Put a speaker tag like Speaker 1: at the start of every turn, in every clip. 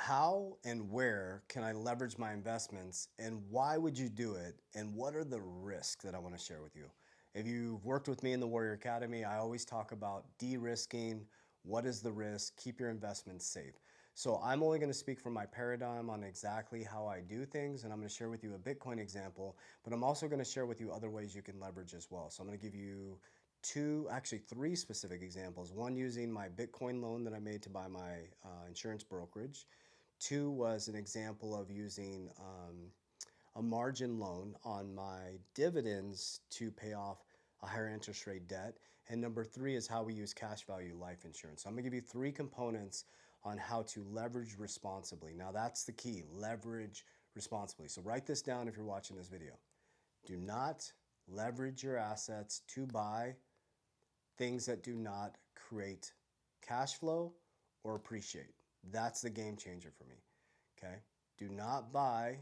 Speaker 1: How and where can I leverage my investments, and why would you do it, and what are the risks that I want to share with you? If you've worked with me in the Warrior Academy, I always talk about de-risking. What is the risk? Keep your investments safe. So I'm only going to speak from my paradigm on exactly how I do things, and I'm going to share with you a Bitcoin example, but I'm also going to share with you other ways you can leverage as well. So I'm going to give you two, actually three specific examples. One using my Bitcoin loan that I made to buy my insurance brokerage. Two was an example of using a margin loan on my dividends to pay off a higher interest rate debt. And number three is how we use cash value life insurance. So I'm gonna give you three components on how to leverage responsibly. Now that's the key, leverage responsibly. So write this down if you're watching this video. Do not leverage your assets to buy things that do not create cash flow or appreciate. That's the game changer for me. Okay? Do not buy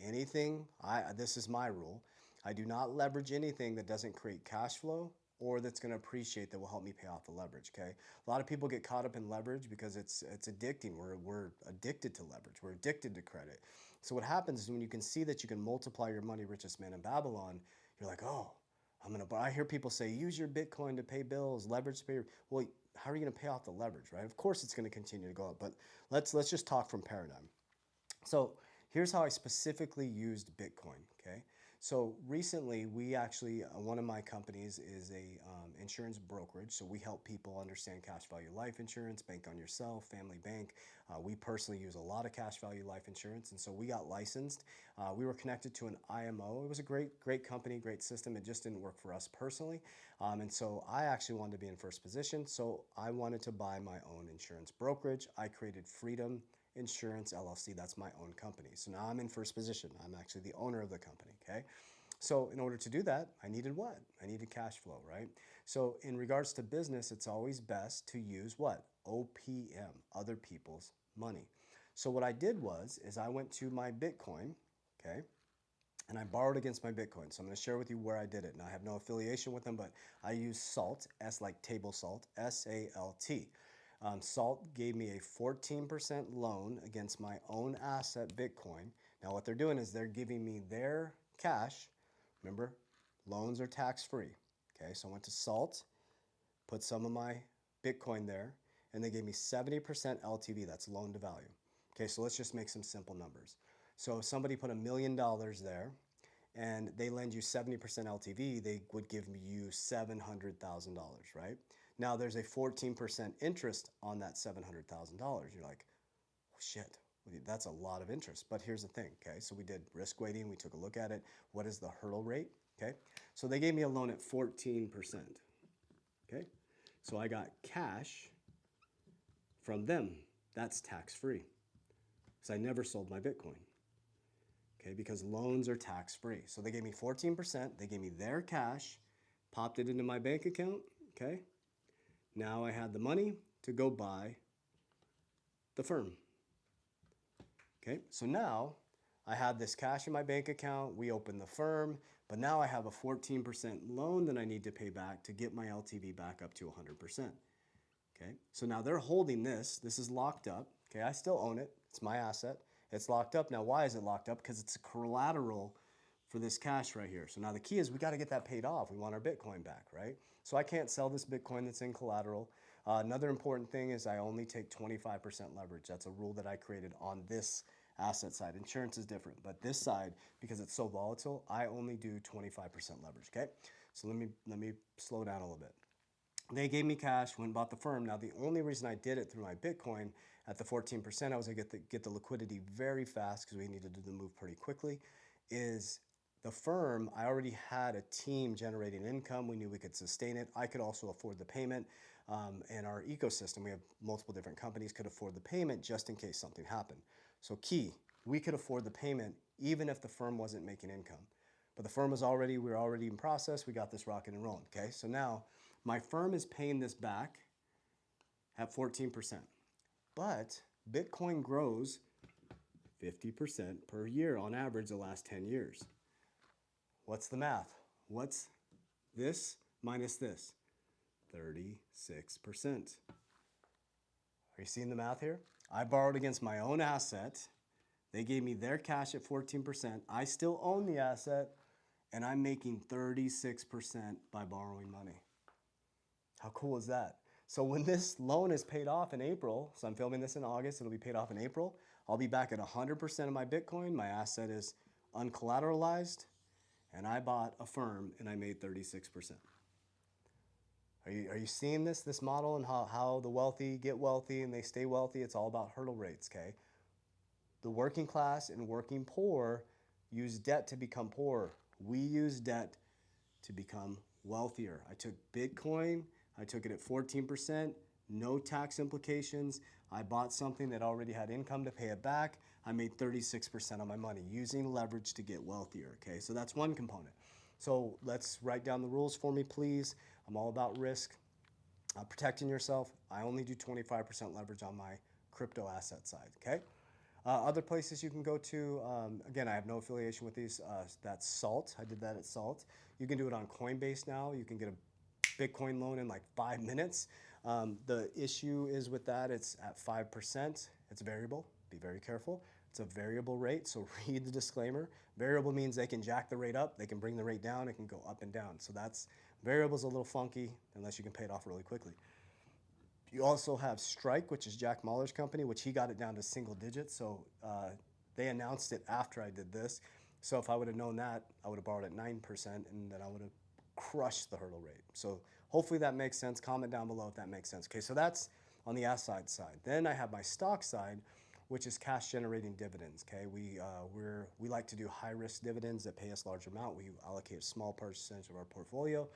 Speaker 1: anything. This is my rule. I do not leverage anything that doesn't create cash flow or that's going to appreciate, that will help me pay off the leverage. Okay, a lot of people get caught up in leverage because it's addicting. We're addicted to leverage. We're addicted to credit. So what happens is when you can see that you can multiply your money, richest man in Babylon, you're like, oh, I'm gonna buy. I hear people say, use your Bitcoin to pay bills, leverage to pay. Well, how are you gonna pay off the leverage, right? Of course, it's gonna continue to go up. But let's just talk from paradigm. So here's how I specifically used Bitcoin, okay? So recently we actually, one of my companies is a insurance brokerage. So we help people understand cash value life insurance, bank on yourself, family bank. We personally use a lot of cash value life insurance. And so we got licensed. We were connected to an IMO. It was a great company, great system. It just didn't work for us personally. And so I actually wanted to be in first position. So I wanted to buy my own insurance brokerage. I created Freedom Insurance LLC. That's my own company. So now I'm in first position. I'm actually the owner of the company, okay? So in order to do that, I needed what? I needed cash flow, right? So in regards to business, it's always best to use what? OPM, other people's money. So what I did is I went to my Bitcoin, okay? And I borrowed against my Bitcoin. So I'm going to share with you where I did it. And I have no affiliation with them, but I use SALT, S like table salt, SALT. SALT gave me a 14% loan against my own asset, Bitcoin. Now what they're doing is they're giving me their cash. Remember, loans are tax-free. Okay, so I went to SALT, put some of my Bitcoin there, and they gave me 70% LTV, that's loan to value. Okay, so let's just make some simple numbers. So if somebody put $1 million there and they lend you 70% LTV, they would give you $700,000, right? Now there's a 14% interest on that $700,000. You're like, oh, shit, that's a lot of interest. But here's the thing, okay? So we did risk weighting, we took a look at it. What is the hurdle rate, okay? So they gave me a loan at 14%, okay? So I got cash from them. That's tax-free. because I never sold my Bitcoin. Okay, because loans are tax-free. So they gave me 14%, they gave me their cash, popped it into my bank account, okay? Now I had the money to go buy the firm. Okay, so now I had this cash in my bank account, we opened the firm, but now I have a 14% loan that I need to pay back to get my LTV back up to 100%. Okay, so now they're holding this is locked up, okay, I still own it, it's my asset, it's locked up. Now why is it locked up? Because it's a collateral for this cash right here. So now the key is we got to get that paid off. We want our Bitcoin back, right? So I can't sell this Bitcoin that's in collateral. Another important thing is I only take 25% leverage. That's a rule that I created on this asset side. Insurance is different, but this side, because it's so volatile, I only do 25% leverage, okay? So let me slow down a little bit. They gave me cash, went and bought the firm. Now, the only reason I did it through my Bitcoin at the 14%, I was going to get the liquidity very fast because we needed to do the move pretty quickly, is the firm, I already had a team generating income. We knew we could sustain it. I could also afford the payment. And our ecosystem, we have multiple different companies, could afford the payment just in case something happened. So key, we could afford the payment even if the firm wasn't making income. But the firm was we were already in process. We got this rocking and rolling, okay? So now my firm is paying this back at 14%. But Bitcoin grows 50% per year on average the last 10 years. What's the math? What's this minus this? 36%. Are you seeing the math here? I borrowed against my own asset. They gave me their cash at 14%. I still own the asset, and I'm making 36% by borrowing money. How cool is that? So when this loan is paid off in April, so I'm filming this in August, it'll be paid off in April, I'll be back at 100% of my Bitcoin. My asset is uncollateralized, and I bought a firm and I made 36%. Are you seeing this model and how the wealthy get wealthy and they stay wealthy? It's all about hurdle rates, okay? The working class and working poor use debt to become poor. We use debt to become wealthier. I took Bitcoin, I took it at 14%, no tax implications. I bought something that already had income to pay it back. I made 36% of my money using leverage to get wealthier, okay? So that's one component. So let's write down the rules for me, please. I'm all about risk, protecting yourself. I only do 25% leverage on my crypto asset side, okay? Other places you can go to, again, I have no affiliation with these. That's Salt. I did that at Salt. You can do it on Coinbase now. You can get a Bitcoin loan in like 5 minutes. The issue is with that, it's at 5%. It's variable. Be very careful. It's a variable rate, so read the disclaimer. Variable means they can jack the rate up, they can bring the rate down, it can go up and down. So that's, variable's a little funky unless you can pay it off really quickly. You also have Strike, which is Jack Mahler's company, which he got it down to single digits. So they announced it after I did this. So if I would have known that, I would have borrowed at 9%, and then I would have crushed the hurdle rate. So hopefully that makes sense. Comment down below if that makes sense. Okay, so that's on the asset side. Then I have my stock side, which is cash generating dividends. Okay, we like to do high risk dividends that pay us large amount. We allocate a small percentage of our portfolio,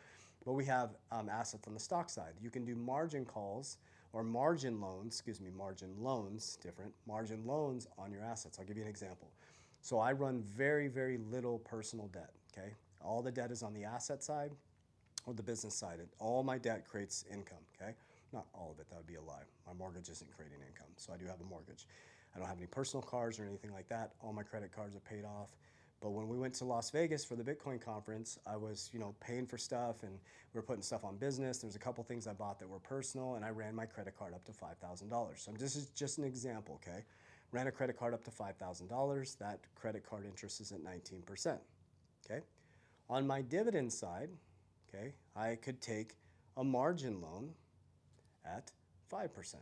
Speaker 1: but we have assets on the stock side. You can do margin calls or margin loans, margin loans, different, margin loans on your assets. I'll give you an example. So I run very, very little personal debt, okay? All the debt is on the asset side or the business side. All my debt creates income, okay? Not all of it, that would be a lie. My mortgage isn't creating income, so I do have a mortgage. I don't have any personal cards or anything like that. All my credit cards are paid off. But when we went to Las Vegas for the Bitcoin conference, I was, paying for stuff, and we were putting stuff on business. There's a couple things I bought that were personal, and I ran my credit card up to $5,000. So this is just an example, okay? Ran a credit card up to $5,000. That credit card interest is at 19%, okay? On my dividend side, okay, I could take a margin loan at 5%.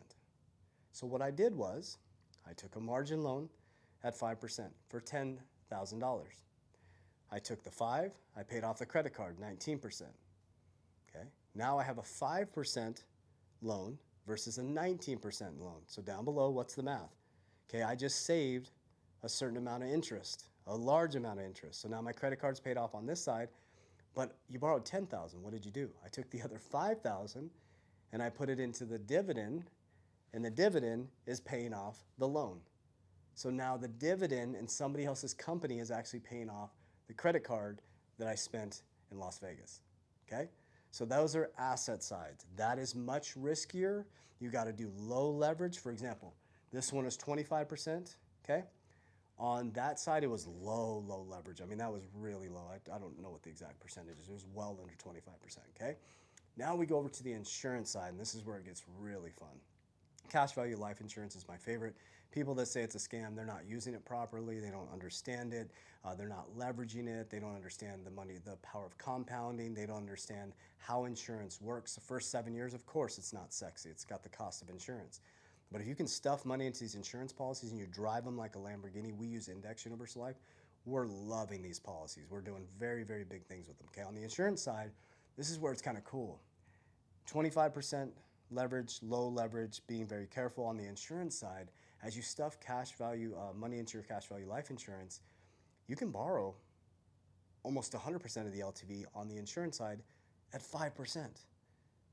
Speaker 1: So what I did was, I took a margin loan at 5% for $10,000. I took the 5, I paid off the credit card, 19%. Okay, now I have a 5% loan versus a 19% loan. So down below, what's the math? Okay, I just saved a certain amount of interest, a large amount of interest. So now my credit card's paid off on this side, but you borrowed $10,000. What did you do? I took the other $5,000 and I put it into the dividend, and the dividend is paying off the loan. So now the dividend in somebody else's company is actually paying off the credit card that I spent in Las Vegas, okay? So those are asset sides. That is much riskier. You gotta do low leverage. For example, this one is 25%, okay? On that side, it was low leverage. I mean, that was really low. I don't know what the exact percentage is. It was well under 25%, okay? Now we go over to the insurance side, and this is where it gets really fun. Cash value life insurance is my favorite. People that say it's a scam, they're not using it properly, they don't understand it, they're not leveraging it, they don't understand the power of compounding, they don't understand how insurance works. The first 7 years, of course, it's not sexy, it's got the cost of insurance. But if you can stuff money into these insurance policies and you drive them like a Lamborghini, we use Index Universal Life, we're loving these policies. We're doing very, very big things with them, okay? On the insurance side, this is where it's kind of cool. 25% leverage, low leverage, being very careful. On the insurance side, as you stuff cash value money into your cash value life insurance, you can borrow almost 100% of the LTV on the insurance side at 5%.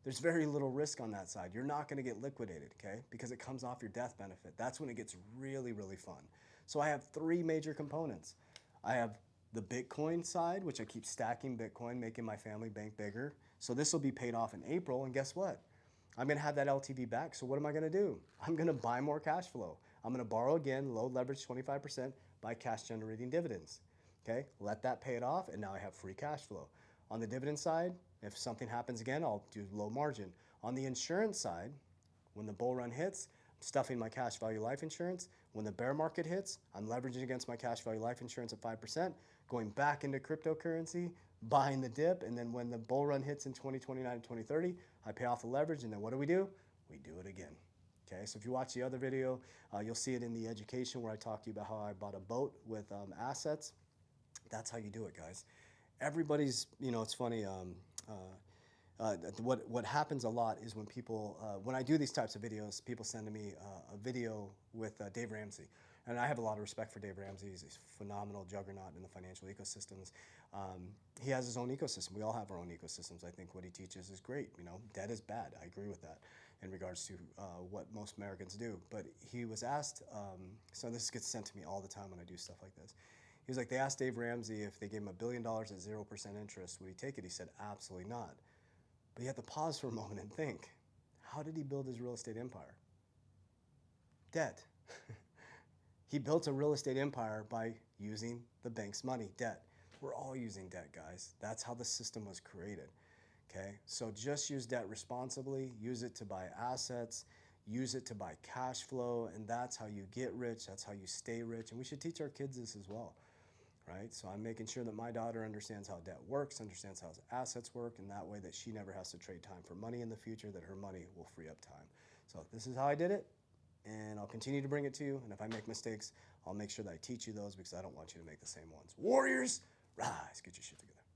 Speaker 1: There's very little risk on that side. You're not going to get liquidated, okay? Because it comes off your death benefit. That's when it gets really, really fun. So I have 3 major components. I have the Bitcoin side, which I keep stacking Bitcoin, making my family bank bigger. So this will be paid off in April, and guess what? I'm gonna have that LTV back, so what am I gonna do? I'm gonna buy more cash flow. I'm gonna borrow again, low leverage 25%, buy cash generating dividends, okay? Let that pay it off, and now I have free cash flow. On the dividend side, if something happens again, I'll do low margin. On the insurance side, when the bull run hits, I'm stuffing my cash value life insurance. When the bear market hits, I'm leveraging against my cash value life insurance at 5%, going back into cryptocurrency, buying the dip, and then when the bull run hits in 2029 and 2030, I pay off the leverage, and then what do? We do it again. Okay, so if you watch the other video, you'll see it in the education where I talk to you about how I bought a boat with assets. That's how you do it, guys. Everybody's, it's funny. What happens a lot is when people, when I do these types of videos, people send to me a video with Dave Ramsey. And I have a lot of respect for Dave Ramsey. He's a phenomenal juggernaut in the financial ecosystems. He has his own ecosystem. We all have our own ecosystems. I think what he teaches is great. Debt is bad. I agree with that in regards to what most Americans do. But he was asked, so this gets sent to me all the time when I do stuff like this. He was like, they asked Dave Ramsey if they gave him $1 billion at 0% interest, would he take it? He said, absolutely not. But you have to pause for a moment and think, how did he build his real estate empire? Debt. He built a real estate empire by using the bank's money, debt. We're all using debt, guys. That's how the system was created. Okay, so just use debt responsibly, use it to buy assets, use it to buy cash flow, and that's how you get rich, that's how you stay rich, and we should teach our kids this as well. Right? So I'm making sure that my daughter understands how debt works, understands how assets work, and that way that she never has to trade time for money in the future, that her money will free up time. So this is how I did it, and I'll continue to bring it to you, and if I make mistakes, I'll make sure that I teach you those because I don't want you to make the same ones. Warriors, rise, get your shit together.